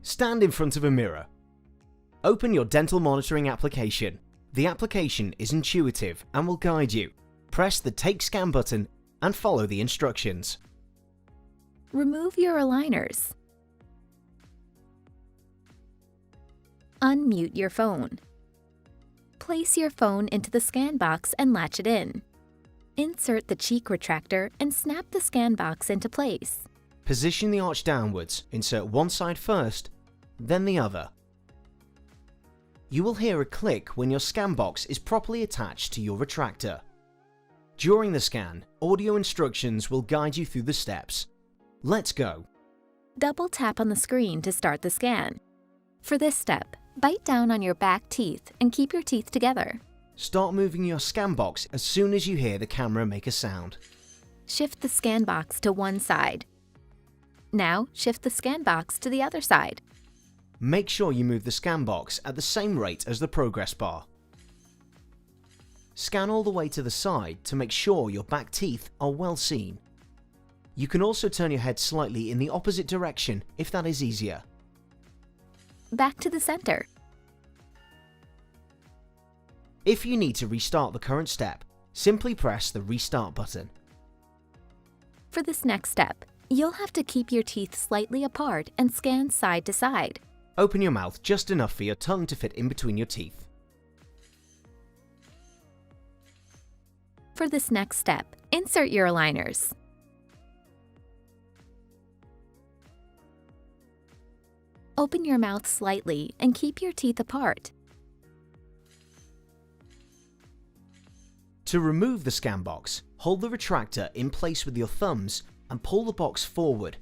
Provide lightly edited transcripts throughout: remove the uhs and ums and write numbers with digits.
Stand in front of a mirror. Open your dental monitoring application. The application is intuitive and will guide you. Press the Take Scan button and follow the instructions. Remove your aligners. Unmute your phone. Place your phone into the scan box and latch it in. Insert the cheek retractor and snap the scan box into place. Position the arch downwards. Insert one side first, then the other. You will hear a click when your scan box is properly attached to your retractor. During the scan, audio instructions will guide you through the steps. Let's go. Double tap on the screen to start the scan. For this step, bite down on your back teeth and keep your teeth together. Start moving your scan box as soon as you hear the camera make a sound. Shift the scan box to one side. Now, shift the scan box to the other side. Make sure you move the scan box at the same rate as the progress bar. Scan all the way to the side to make sure your back teeth are well seen. You can also turn your head slightly in the opposite direction if that is easier. Back to the center. If you need to restart the current step, simply press the Restart button. For this next step, you'll have to keep your teeth slightly apart and scan side to side. Open your mouth just enough for your tongue to fit in between your teeth. For this next step, insert your aligners. Open your mouth slightly and keep your teeth apart. To remove the scan box, hold the retractor in place with your thumbs and pull the box forward.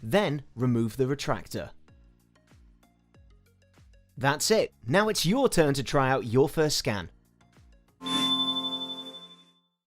Then remove the retractor. That's it. Now it's your turn to try out your first scan.